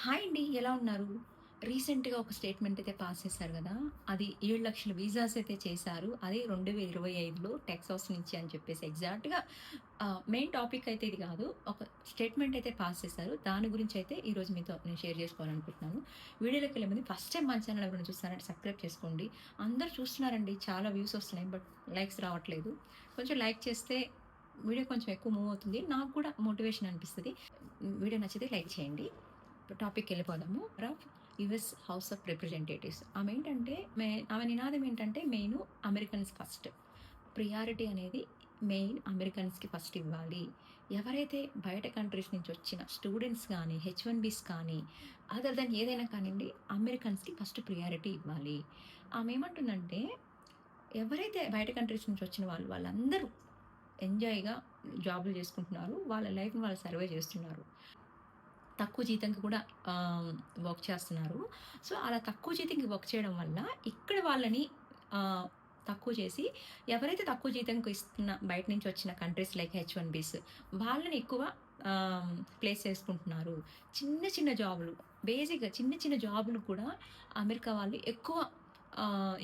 Hi అండి. ఎలా ఉన్నారు? రీసెంట్‌గా ఒక స్టేట్మెంట్ అయితే పాస్ చేశారు గదా! అది 7,00,000 వీసాస్ అయితే చేశారు. అది 2025లో టెక్సాస్ నుంచి అని చెప్పేసి ఎగ్జాక్ట్‌గా మెయిన్ టాపిక్ అయితే ఇది గాదు. ఒక స్టేట్మెంట్ అయితే పాస్ చేశారు. దాని గురించి అయితే ఈరోజు మీతో నేను షేర్ చేసుకోవాలనుకుంటున్నాను. వీడియోలోకెళ్ళే ముందు ఫస్ట్ టైమ్ మన ఛానల్ ఎవరైనా చూస్తున్నారంటే సబ్స్క్రైబ్ చేసుకోండి. అందరూ చూస్తున్నారండి. చాలా వ్యూస్ వస్తున్నాయి. బట్ లైక్స్ రావట్లేదు. కొంచెం లైక్ చేస్తే వీడియో కొంచెం ఎక్కువ మూవ్ అవుతుంది. నాకు కూడా మోటివేషన్ అనిపిస్తది. వీడియో నచ్చితే లైక్ చేయండి. టాపిక్‌కెళ్ళిపోదాము. రఫ్ యూఎస్ హౌస్ ఆఫ్ రిప్రజెంటేటివ్స్. ఆమె నినాదం ఏంటంటే మెయిను అమెరికన్స్ ఫస్ట్. ప్రియారిటీ అనేది మెయిన్ అమెరికన్స్‌కి ఫస్ట్ ఇవ్వాలి. ఎవరైతే బయట కంట్రీస్ నుంచి వచ్చిన స్టూడెంట్స్ గానీ, హెచ్-1బీస్ కానీ, అదర్ దెన్ ఏదైనా కానియండి, అమెరికన్స్‌కి ఫస్ట్ ప్రియారిటీ ఇవ్వాలి. ఆమె ఏమంటుందంటే, ఎవరైతే బయట కంట్రీస్ నుంచి వచ్చిన వాళ్ళందరూ ఎంజాయ్‌గా జాబులు చేసుకుంటున్నారు. వాళ్ళ లైఫ్‌ని వాళ్ళు సర్వే చేస్తున్నారు. తక్కువ జీతంకి కూడా వర్క్ చేస్తున్నారు. సో, అలా తక్కువ జీతంకి వర్క్ చేయడం వల్ల ఇక్కడ వాళ్ళని ఆహ్, తక్కువ చేసి ఎవరైతే తక్కువ జీతంకి ఇస్తున్న బయట నుంచి వచ్చిన కంట్రీస్ లైక్ హెచ్-1బీస్ వాళ్ళని ఎక్కువ ప్లేస్ చేసుకుంటున్నారు. చిన్న చిన్న జాబులు బేసిక్‌గా చిన్న చిన్న జాబులు కూడా అమెరికా వాళ్ళు ఎక్కువ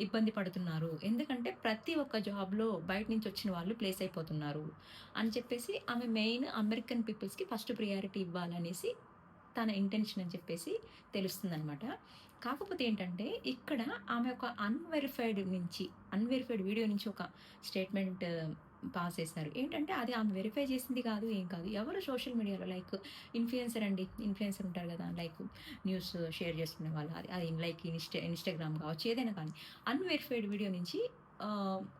ఇబ్బంది పడుతున్నారు. ఎందుకంటే ప్రతి ఒక్క జాబ్‌లో బయట నుంచి వచ్చిన వాళ్ళు ప్లేస్ అయిపోతున్నారు అని చెప్పేసి ఆమె మెయిన్ అమెరికన్ పీపుల్స్‌కి ఫస్ట్ ప్రియారిటీ ఇవ్వాలనేసి తన ఇంటెన్షన్ అని చెప్పేసి తెలుస్తుందనమాట. కాకపోతే ఏంటంటే, ఇక్కడ ఆమె ఒక అన్‌వెరిఫైడ్ వీడియో నుంచి ఒక స్టేట్మెంట్ పాస్ చేశారు. ఏంటంటే, అది ఆమె వెరిఫై చేసింది కాదు, ఏం కాదు. ఎవరు సోషల్ మీడియాలో లైక్ ఇన్‌ఫ్లుయెన్సర్ అండి. ఇన్‌ఫ్లుయెన్సర్ ఉంటారు కదా! లైక్ న్యూస్ షేర్ చేసుకునే వాళ్ళు. అది అది లైక్ ఇన్‌స్టాగ్రామ్ కావచ్చు, ఏదైనా కానీ. అన్‌వెరిఫైడ్ వీడియో నుంచి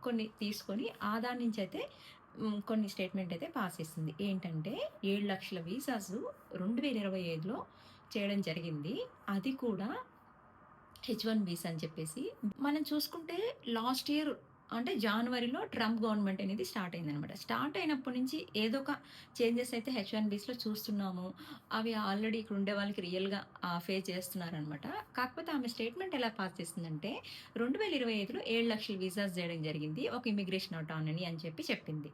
కొన్ని తీసుకొని ఆ దాని నుంచయితే కొన్ని స్టేట్మెంట్ అయితే పాస్ చేసింది. ఏంటంటే 7,00,000 వీసాస్ 2025లో చేయడం జరిగింది. అది కూడా హెచ్-1 వీసా అని చెప్పేసి. మనం చూసుకుంటే లాస్ట్ ఇయర్ అంటే జాన్వరిలో ట్రంప్ గవర్నమెంట్ అనేది స్టార్ట్ అయిందనమాట. స్టార్ట్ అయినప్పటి నుంచి ఏదో ఒక చేంజెస్ అయితే హెచ్-1 బీస్‌లో చూస్తున్నాము. అవి ఆల్రెడీ ఇక్కడ ఉండే వాళ్ళకి రియల్‌గా ఫేస్ చేస్తున్నారనమాట. కాకపోతే ఆమె స్టేట్మెంట్ ఎలా పాస్ చేసిందంటే 2025లో 7,00,000 వీసాస్ చేయడం జరిగింది. ఒక ఇమిగ్రేషన్ అటార్నీ అని చెప్పి చెప్పింది.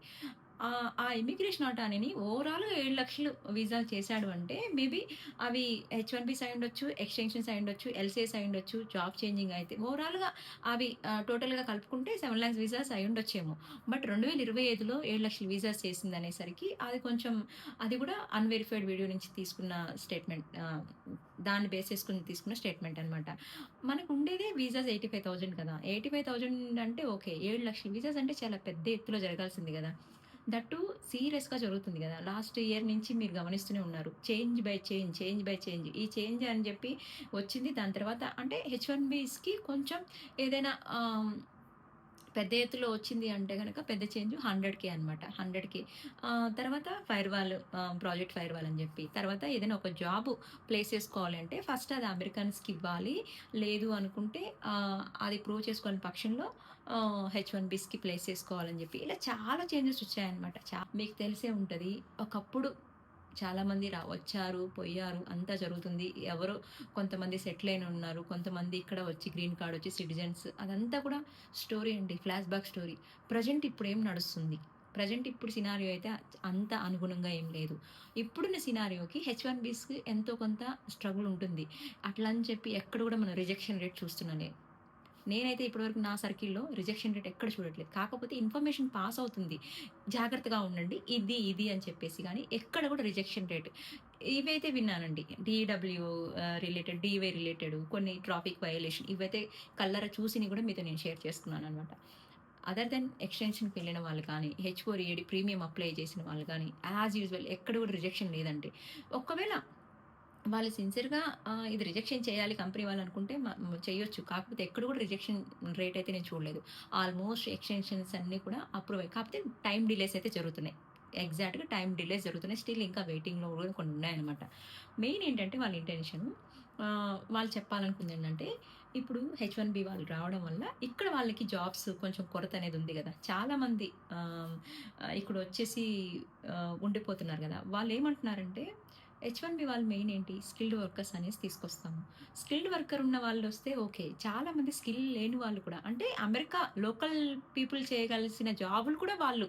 ఆ ఇమిగ్రేషన్ అటార్నీని ఓవరాల్‌గా 7,00,000 వీసాలు చేశాడు అంటే మేబీ అవి హెచ్-1బీస్ అయ్యుండొచ్చు, ఎక్స్‌టెన్షన్స్ అయ్యుండొచ్చు, ఎల్‌సీఎస్ అయ్యుండొచ్చు, జాబ్ చేంజింగ్ అయితే ఓవరాల్‌గా అవి టోటల్‌గా కలుపుకుంటే 7,00,000 వీసాస్ అయ్యుండొచ్చేమో. బట్ 2025లో 7,00,000 వీసాస్ చేసిందనేసరికి అది కొంచెం అది కూడా అన్‌వెరిఫైడ్ వీడియో నుంచి తీసుకున్న స్టేట్మెంట్ దాన్ని బేస్ చేసుకొని తీసుకున్న స్టేట్మెంట్ అనమాట. మనకుండేదే వీసాస్ 85,000 కదా! 85,000 అంటే ఓకే. 7,00,000 వీసాస్ అంటే చాలా పెద్ద ఎత్తులో జరగాల్సింది గదా! దట్టు సీరియస్‌గా జరుగుతుంది గదా! లాస్ట్ ఇయర్ నుంచి మీరు గమనిస్తూనే ఉన్నారు. Change by change, change by change. ఈ చేంజ్ అని జెప్పి వచ్చింది. దాని తర్వాత అంటే హెచ్-1బీస్‌కి కొంచెం ఏదైనా పెద్ద ఎత్తులో వచ్చింది అంటే గనక పెద్ద చేంజ్ 100,000 అనమాట. 100,000 తర్వాత ప్రాజెక్ట్ ఫైర్‌వాల్ అని జెప్పి. తర్వాత ఏదైనా ఒక జాబు ప్లేస్ చేసుకోవాలి అంటే ఫస్ట్ అది అమెరికన్స్‌కి ఇవ్వాలి. లేదు అనుకుంటే అది ప్రూవ్ చేసుకోని పక్షంలో హెచ్-1బీస్‌కి ప్లేస్ చేసుకోవాలని జెప్పి. ఇలా చాలా చేంజెస్ వచ్చాయన్నమాట. మీకు తెలిసే ఉంటది. ఒకప్పుడు చాలామంది వచ్చారు, పోయారు అంతా జరుగుతుంది. ఎవరో కొంతమంది సెటిల్ అయిన ఉన్నారు. కొంతమంది ఇక్కడ వచ్చి గ్రీన్ కార్డ్ వచ్చి సిటిజన్స్ అదంతా కూడా స్టోరీ అండి. Flash back story. ప్రెజెంట్ ఇప్పుడేం నడుస్తుంది? ప్రెజెంట్ ఇప్పుడు సినారియో అయితే అంత అనుగుణంగా ఏం లేదు. ఇప్పుడున్న సినారియోకి హెచ్-1బీస్‌కి ఎంతో కొంత స్ట్రగుల్ ఉంటుంది. అట్లా అని చెప్పి ఎక్కడ కూడా మనం రిజెక్షన్ రేట్ చూస్తున్నా నేను. నేనైతే ఇప్పటివరకు నా సర్కిల్‌లో రిజెక్షన్ రేట్ ఎక్కడ చూడట్లేదు. కాకపోతే ఇన్ఫర్మేషన్ పాస్ అవుతుంది. జాగ్రత్తగా ఉండండి. ఇది అని చెప్పేసి గానీ ఎక్కడ కూడా రిజెక్షన్ రేట్ ఇవైతే విన్నానండి. డీడబ్ల్యూ డీవై రిలేటెడ్ కొన్ని ట్రాఫిక్ వయోలేషన్ ఇవైతే కళ్ళారా చూసినవి కూడా మీతో నేను షేర్ చేసుకున్నాననమాట. అదర్ దెన్ ఎక్స్‌టెన్షన్‌కి వెళ్ళిన వాళ్ళు కానీ, హెచ్-4EAD ప్రీమియం అప్లై చేసిన వాళ్ళు గానీ, యాజ్ యూజువల్ ఎక్కడ కూడా రిజెక్షన్ లేదండి. ఒకవేళ వాళ్ళు సిన్సియర్‌గా ఇది రిజెక్షన్ చేయాలి కంపెనీ వాళ్ళనుకుంటే చేయొచ్చు. కాకపోతే ఎక్కడ కూడా రిజెక్షన్ రేట్ అయితే నేను చూడలేదు. ఆల్మోస్ట్ ఎక్స్‌టెన్షన్స్ అన్నీ కూడా అప్రూవ్ అయ్యాయి. కాకపోతే టైమ్ డిలేస్ అయితే జరుగుతున్నాయి. ఎగ్జాక్ట్‌గా టైమ్ డిలేస్ జరుగుతున్నాయి. స్టిల్ ఇంకా వెయిటింగ్‌లో కూడా కొన్ని ఉన్నాయన్నమాట. మెయిన్ ఏంటంటే వాళ్ళ ఇంటెన్షను వాళ్ళు చెప్పాలనుకుందేంటంటే, ఇప్పుడు హెచ్-1బీ వాళ్ళు రావడం వల్ల ఇక్కడ వాళ్ళకి జాబ్స్ కొంచెం కొరత అనేది ఉంది గదా! చాలామంది ఇక్కడొచ్చేసి ఉండిపోతున్నారు గదా! వాళ్ళేమంటున్నారంటే హెచ్-1బీ వాళ్ళు మెయిన్ ఏంటి? స్కిల్డ్ వర్కర్స్ అనేసి తీసుకొస్తాము. స్కిల్డ్ వర్కర్ ఉన్న వాళ్ళొస్తే ఓకే. చాలామంది స్కిల్ లేని వాళ్ళు కూడా అంటే అమెరికా లోకల్ పీపుల్ చేయగలిసిన జాబులు కూడా వాళ్ళు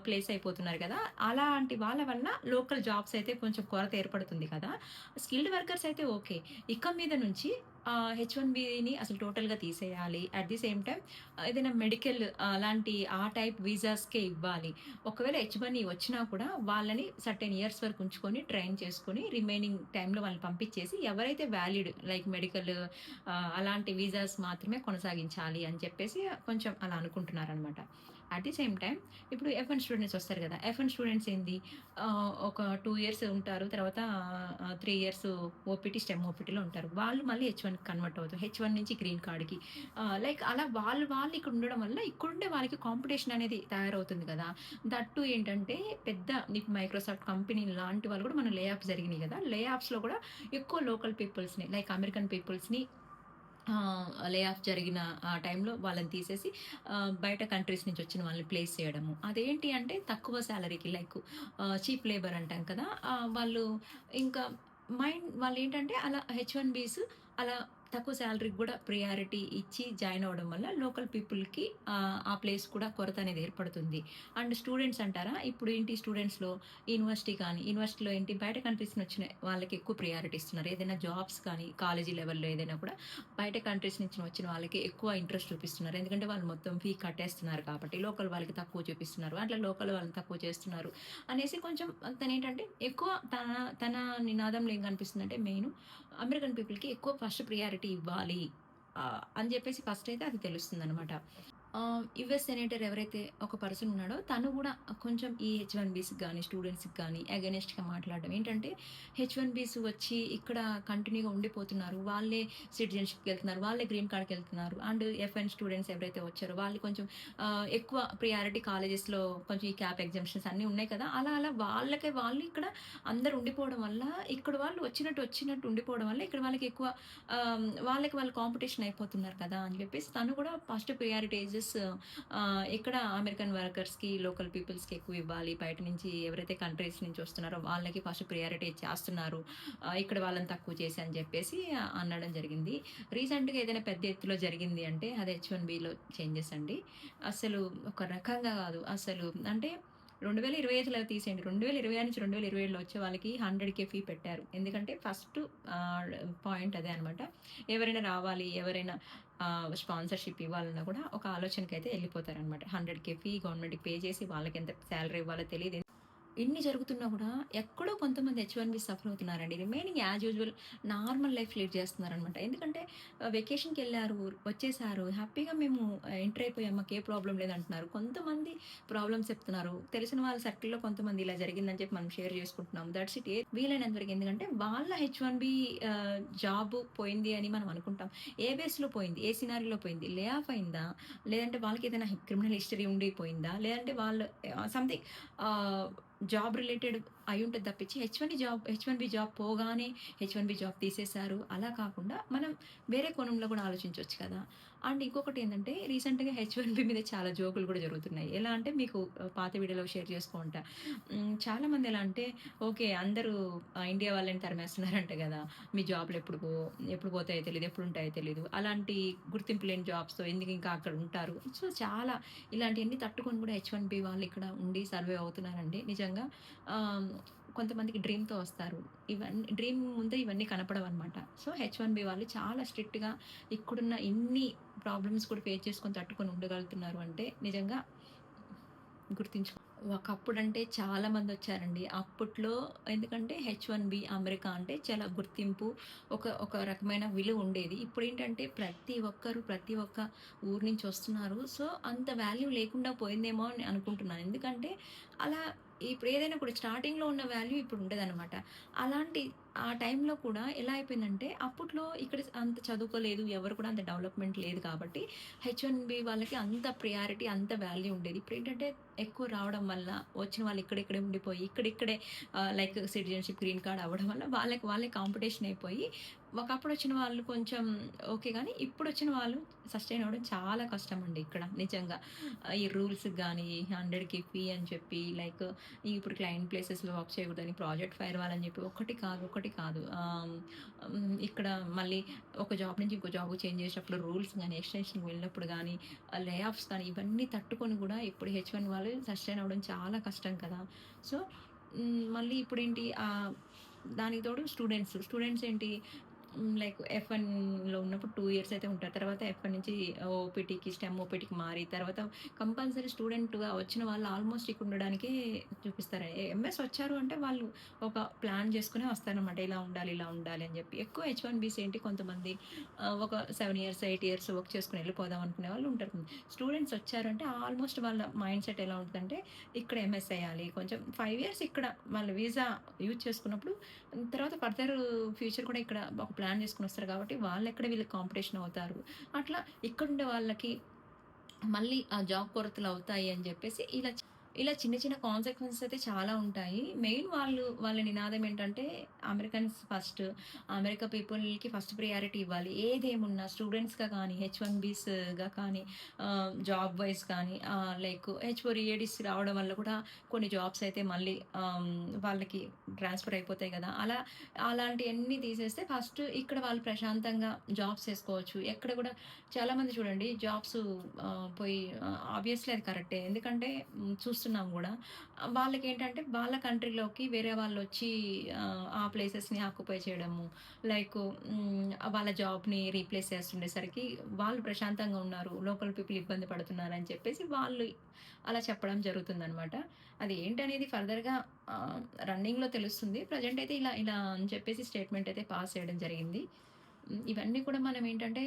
ప్లేస్ అయిపోతున్నారు కదా! అలాంటి వాళ్ళ వల్ల లోకల్ జాబ్స్ అయితే కొంచెం కొరత ఏర్పడుతుంది కదా! స్కిల్డ్ వర్కర్స్ అయితే ఓకే. ఇక మీద నుంచి హెచ్-1బీని అసలు టోటల్‌గా తీసేయాలి. అట్ ది సేమ్ టైమ్ ఏదైనా మెడికల్ అలాంటి ఆ టైప్ వీసాస్‌కే ఇవ్వాలి. ఒకవేళ హెచ్-1బీ వచ్చినా కూడా వాళ్ళని సర్టెన్ ఇయర్స్ వరకు ఉంచుకొని, ట్రైన్ చేసుకొని, రిమైనింగ్ టైమ్‌లో వాళ్ళని పంపించేసి ఎవరైతే వాలిడ్ లైక్ మెడికల్ అలాంటి వీసాస్ మాత్రమే కొనసాగించాలి అని చెప్పేసి కొంచెం అలా అనుకుంటున్నారనమాట. అట్ ది సేమ్ టైమ్ ఇప్పుడు ఎఫ్-1 స్టూడెంట్స్ వస్తారు కదా! ఎఫ్-1 స్టూడెంట్స్ ఏంది ఒక 2 ఇయర్స్ ఉంటారు. తర్వాత 3 ఇయర్స్ ఓపీటీ, స్టెమ్ ఓపీటీలో ఉంటారు. వాళ్ళు మళ్ళీ హెచ్-1కి కన్వర్ట్ అవుతారు. హెచ్-1 నుంచి గ్రీన్ కార్డ్‌కి లైక్ అలా వాళ్ళు ఇక్కడ ఉండడం వల్ల ఇక్కడుండే వాళ్ళకి కాంపిటీషన్ అనేది తయారవుతుంది కదా! దట్ టూ ఏంటంటే పెద్ద నీకు మైక్రోసాఫ్ట్ కంపెనీ లాంటి వాళ్ళు కూడా మన లే ఆఫ్స్ జరిగినాయి కదా! లే ఆఫ్స్‌లో కూడా ఎక్కువ లోకల్ పీపుల్స్‌ని లైక్ అమెరికన్ పీపుల్స్‌ని లే ఆఫ్ జరిగిన ఆ టైంలో వాళ్ళని తీసేసి బయట కంట్రీస్ నుంచి వచ్చిన వాళ్ళని ప్లేస్ చేయడము. అదేంటి అంటే తక్కువ సాలరీకి లైక్ చీప్ లేబర్ అంటాం కదా! వాళ్ళు ఇంకా వాళ్ళేంటంటే అలా హెచ్-1బీస్ అలా తక్కువ సాలరీకి గూడా ప్రియారిటీ ఇచ్చి జాయిన్ అవ్వడం వల్ల లోకల్ పీపుల్‌కి ఆ ప్లేస్ కూడా కొరత అనేది ఏర్పడుతుంది. అండ్ స్టూడెంట్స్ అంటారా? ఇప్పుడు ఏంటి స్టూడెంట్స్‌లో యూనివర్సిటీలో ఏంటి బయట కంట్రీస్ నుంచి వచ్చిన వాళ్ళకి ఎక్కువ ప్రియారిటీ ఇస్తున్నారు. ఏదైనా జాబ్స్ కానీ కాలేజీ లెవెల్‌లో ఏదైనా కూడా బయట కంట్రీస్ నుంచి వచ్చిన వాళ్ళకి ఎక్కువ ఇంట్రెస్ట్ చూపిస్తున్నారు. ఎందుకంటే వాళ్ళు మొత్తం ఫీ కట్టేస్తున్నారు కాబట్టి. లోకల్ వాళ్ళకి తక్కువ చూపిస్తున్నారు. అట్లా లోకల్ వాళ్ళని తక్కువ చేస్తున్నారు అనేసి కొంచెం తనేంటంటే ఎక్కువ తన నినాదంలో ఏం కనిపిస్తుందంటే మెయిను అమెరికన్ పీపుల్‌కి ఎక్కువ ఫస్ట్ ప్రియారిటీ ఇవ్వాలి. అని చెప్పేసి ఫస్ట్ అయితే అది తెలుస్తుందనమాట. యూఎస్ సెనేటర్ ఎవరైతే ఒక పర్సన్ ఉన్నాడో తను గూడా కొంచెం ఈ హెచ్-1బీస్‌కి గాని, స్టూడెంట్స్‌కి గాని అగైనెస్ట్‌గా మాట్లాడడం. ఏంటంటే హెచ్-1బీస్ వచ్చి ఇక్కడ కంటిన్యూగా ఉండిపోతున్నారు. వాళ్ళే సిటిజన్‌షిప్‌కెళ్తున్నారు. వాళ్ళే గ్రీన్ కార్డ్‌కెళ్తున్నారు. అండ్ ఎఫ్-1 స్టూడెంట్స్ ఎవరైతే వచ్చారో వాళ్ళు కొంచెం ఎక్కువ ప్రియారిటీ కాలేజెస్‌లో కొంచెం ఈ క్యాప్ ఎగ్జామ్షన్స్ అన్నీ ఉన్నాయి కదా! అలా వాళ్ళకే వాళ్ళు ఇక్కడ అందరూ ఉండిపోవడం వల్ల ఇక్కడ వాళ్ళు వచ్చినట్టు ఉండిపోవడం వల్ల ఇక్కడ వాళ్ళకి ఎక్కువ వాళ్ళకి వాళ్ళు కాంపిటీషన్ అయిపోతున్నారు కదా! అని చెప్పేసి తను కూడా ఫస్ట్ ప్రియారిటైజెస్ ఇక్కడ అమెరికన్ వర్కర్స్‌కి, లోకల్ పీపుల్స్‌కి ఎక్కువ ఇవ్వాలి. బయట నుంచి ఎవరైతే కంట్రీస్ నుంచి వస్తున్నారో వాళ్ళకి ఫస్ట్ ప్రియారిటీ చేస్తున్నారు. ఇక్కడ వాళ్ళని తక్కువ చేసి అని చెప్పేసి అనడం జరిగింది. రీసెంట్‌గా ఏదైనా పెద్ద ఎత్తులో జరిగింది అంటే అది హెచ్-1బీలో చేంజెస్ అండి. అసలు ఒక రకంగా కాదు. అసలు అంటే 2025లో తీసేయండి. 2020 నుంచి 2027లో వచ్చే వాళ్ళకి 100,000 ఫీ పెట్టారు. ఎందుకంటే ఫస్ట్ ఆహ్, పాయింట్ అదే అనమాట. ఎవరైనా రావాలి, ఎవరైనా స్పాన్సర్‌షిప్ ఇవ్వాలన్నా కూడా ఒక ఆలోచనకైతే ఎళ్ళిపోతారనమాట. 100,000 ఫీ గవర్నమెంట్‌కి పే చేసి వాళ్ళకెంత సాలరీ ఇవ్వాలో తెలీదు. ఇన్ని జరుగుతున్నా గూడా ఎక్కడో కొంతమంది హెచ్-1బీ సఫర్ అవుతున్నారండి. Remaining as usual normal life lead చేస్తున్నారనమాట. ఎందుకంటే వెకేషన్‌కెళ్లారు, వచ్చేసారు. హ్యాపీగా మేము ఎంటర్ అయిపోయాం. మాకు ఏ ప్రాబ్లమ్ లేదంటున్నారు. కొంతమంది ప్రాబ్లమ్స్ చెప్తున్నారు. తెలిసిన వాళ్ళ సర్కిల్‌లో కొంతమంది ఇలా జరిగిందని చెప్పి మనం షేర్ చేసుకుంటున్నాం. That's it. వీలైనంత వరకు ఎందుకంటే వాళ్ళ హెచ్-1బీ జాబ్ పోయింది అని మనం అనుకుంటాం. ఏ బేస్‌లో పోయింది? ఏ సినారియోలో పోయింది? లే ఆఫ్ అయిందా? లేదంటే వాళ్ళకి ఏదైనా క్రిమినల్ హిస్టరీ ఉండి పోయిందా? లేదంటే వాళ్ళు సంథింగ్ ఆహ్, జాబ్ రిలేటెడ్ అయ్యుంటది తప్పించి హెచ్-1బీ జాబ్ పోగానే హెచ్-1బీ జాబ్ తీసేశారు. అలా కాకుండా మనం వేరే కోణంలో కూడా ఆలోచించొచ్చు కదా! అండ్ ఇంకొకటేందంటే రీసెంట్‌గా హెచ్-1బీ మీద చాలా జోకులు కూడా జరుగుతున్నాయి. ఎలా అంటే మీకు పాత వీడియోలో షేర్ చేసుకో ఉంటా. చాలామంది ఎలా అంటే ఓకే. అందరూ ఇండియా వాళ్ళని తరిమేస్తున్నారంట గదా! మీ జాబ్‌లు ఎప్పుడు పోతాయో తెలీదు. ఎప్పుడుంటాయో తెలీదు. అలాంటి గుర్తింపు లేని జాబ్స్‌తో ఎందుకింకా అక్కడ ఉంటారు. సో, చాలా ఇలాంటియన్నీ తట్టుకొని కూడా హెచ్-1బీ వాళ్ళు ఇక్కడ ఉండి సర్వైవ్ అవుతున్నారండి. నిజంగా ఆహ్, కొంతమందికి డ్రీమ్‌తో వస్తారు. డ్రీమ్ ముందే ఇవన్నీ కనపడవనమాట. సో, హెచ్-1బీ వాళ్ళు చాలా స్ట్రిక్ట్‌గా ఇక్కడున్న ఇన్ని ప్రాబ్లమ్స్ కూడా ఫేస్ చేసుకొని తట్టుకొని ఉండగలుగుతున్నారు అంటే నిజంగా గుర్తించుకో ఒకప్పుడంటే చాలా మందొచ్చారండి. అప్పట్లో ఎందుకంటే హెచ్-1బీ అమెరికా అంటే చాలా గుర్తింపు, ఒక రకమైన విలువ ఉండేది. ఇప్పుడేంటంటే ప్రతి ఒక్క ఊరు నుంచి వస్తున్నారు. సో, అంత వాల్యూ లేకుండా పోయిందేమో అని అనుకుంటున్నాను. ఎందుకంటే అలా ఇప్పుడు ఏదైనా కూడా స్టార్టింగ్‌లో ఉన్న వాల్యూ ఇప్పుడు ఉండదనమాట. అలాంటి ఆ టైంలో కూడా ఎలా అయిపోయిందంటే అప్పట్లో ఇక్కడ అంత చదువుకోలేదు. ఎవరు కూడా అంత డెవలప్‌మెంట్ లేదు కాబట్టి హెచ్-1బీ వాళ్ళకి అంత ప్రియారిటీ, అంత వాల్యూ ఉండేది. ఇప్పుడేంటంటే ఎక్కువ రావడం వల్ల వచ్చిన వాళ్ళు ఇక్కడిక్కడే ఉండిపోయి, ఇక్కడిక్కడే లైక్ సిటిజన్‌షిప్, గ్రీన్ కార్డ్ అవ్వడం వల్ల వాళ్ళకి వాళ్ళే కాంపిటీషన్ అయిపోయి, ఒకప్పుడు వచ్చిన వాళ్ళు కొంచెం ఓకే గానీ, ఇప్పుడొచ్చిన వాళ్ళు సస్టైన్ అవ్వడం చాలా కష్టమండి ఇక్కడ నిజంగా. ఈ రూల్స్‌కి గానీ, 100కి ఫీ అని చెప్పి లైక్ ఇప్పుడు క్లయింట్ ప్లేసెస్‌లో వర్క్ చేయకూడదని, ప్రాజెక్ట్ ఫైర్ అవ్వాలని చెప్పి ఒకటి కాదు, ఒకటి కాదు. ఇక్కడ మళ్ళీ ఒక జాబ్ నుంచి ఇంకో జాబ్‌కి చేంజ్ చేసేటప్పుడు రూల్స్ గాని, ఎక్స్‌టెన్షన్‌కి వెళ్ళినప్పుడు గాని, లే ఆఫ్స్ కానీ ఇవన్నీ తట్టుకొని గూడా ఇప్పుడు హెచ్-1 వాళ్ళు సస్టైన్ అవ్వడం చాలా కష్టం కదా! సో, మళ్ళీ ఇప్పుడేంటి దానికి తోడు స్టూడెంట్స్ ఏంటి లైక్ ఎఫ్1లో ఉన్నప్పుడు 2 ఇయర్స్ అయితే ఉంటారు. తర్వాత ఎఫ్1 నుంచి ఓపీటీకి, స్టెమ్ ఓపీటీకి మారి తర్వాత కంపల్సరీ స్టూడెంట్‌గా వచ్చిన వాళ్ళు ఆల్మోస్ట్ ఇక్కడ ఉండడానికే చూపిస్తారు. ఎంఎస్ వచ్చారు అంటే వాళ్ళు ఒక ప్లాన్ చేసుకునే వస్తారనమాట. ఇలా ఉండాలి, ఇలా ఉండాలి అని చెప్పి. ఎక్కువ హెచ్1బీస్ ఏంటి కొంతమంది ఒక 7 ఇయర్స్, 8 ఇయర్స్ వర్క్ చేసుకొని వెళ్ళిపోదాం అనుకునే వాళ్ళు ఉంటారు. స్టూడెంట్స్ వచ్చారంటే ఆల్మోస్ట్ వాళ్ళ మైండ్ సెట్ ఎలా ఉంటదంటే ఇక్కడ ఎంఎస్ చేయాలి. కొంచెం 5 ఇయర్స్ ఇక్కడ వాళ్ళ వీసా యూజ్ చేసుకున్నప్పుడు తర్వాత ఫర్దర్ ఫ్యూచర్ కూడా ఇక్కడ ఒక ప్లాన్ చేసుకొనొస్తారు కాబట్టి వాళ్ళెక్కడ వీళ్ళకి కాంపిటీషన్ అవుతారు. అట్లా ఇక్కడుండే వాళ్ళకి మళ్ళీ ఆ జాబ్ కొరతలవుతాయి అని జెప్పేసి ఇలా చిన్న చిన్న కాన్సిక్వెన్సెస్ అయితే చాలా ఉంటాయి. మెయిన్ వాళ్ళ నినాదం ఏంటంటే అమెరికన్స్ ఫస్ట్. అమెరికా పీపుల్‌కి ఫస్ట్ ప్రయారిటీ ఇవ్వాలి. ఏదేమున్నా స్టూడెంట్స్‌గా కానీ, హెచ్-1బీస్‌గా కానీ, జాబ్ వైస్ కానీ హెచ్-4 ఈఏడీస్ రావడం వల్ల కూడా కొన్ని జాబ్స్ అయితే మళ్ళీ వాళ్ళకి ట్రాన్స్‌ఫర్ అయిపోతాయి గదా! అలాంటియన్నీ తీసేస్తే ఫస్ట్ ఇక్కడ వాళ్ళు ప్రశాంతంగా జాబ్స్ చేసుకోవచ్చు. ఎక్కడ గూడా చాలామంది చూడండి జాబ్స్ పోయి ఆబ్వియస్‌లీ అది కరెక్టే. ఎందుకంటే చూస్తున్నాం గూడా. వాళ్ళకేంటంటే వాళ్ళ కంట్రీలోకి వేరే వాళ్ళొచ్చి ఆ ప్లేసెస్‌ని ఆక్యుపై చేయడము. లైక్ వాళ్ళ జాబ్‌ని రీప్లేస్ చేస్తుండేసరికి వాళ్ళు ప్రశాంతంగా ఉన్నారు. లోకల్ పీపుల్ ఇబ్బంది పడుతున్నారని చెప్పేసి వాళ్ళు అలా చెప్పడం జరుగుతుందనమాట. అది ఏంటనేది ఫర్దర్‌గా రన్నింగ్‌లో తెలుస్తుంది. ప్రెజెంట్ అయితే ఇలా ఇలా అని చెప్పేసి స్టేట్‌మెంట్ అయితే పాస్ చేయడం జరిగింది. ఇవన్నీ కూడా మనమేంటంటే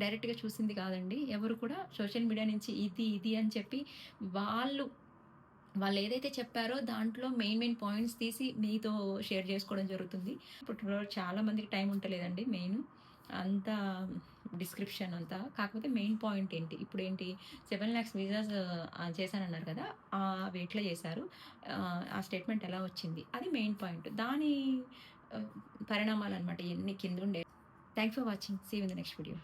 డైరెక్ట్‌గా చూసింది కాదండి. ఎవరు కూడా సోషల్ మీడియా నుంచి ఇది అని చెప్పి వాళ్ళు వాళ్ళేదైతే చెప్పారో దాంట్లో మెయిన్ పాయింట్స్ తీసి మీతో షేర్ జేసుకోవడం జరుగుతుంది. ఇప్పట్లో చాలా మందికి టైం ఉంటలేదండి మెయిన్. అంతా డిస్క్రిప్షన్ అంతా. కాకపోతే మెయిన్ పాయింట్ ఏంటి? ఇప్పుడేంటి 7,00,000 వీసాస్ చేశానన్నారు కదా! అవి ఎట్లా చేశారు? ఆ స్టేట్‌మెంట్ ఎలా వచ్చింది? అది మెయిన్ పాయింట్. దాని ఆహ్, పరిణామాలనమాట ఇయన్నీ కిందుండే. Thanks for watching. See you in the next video.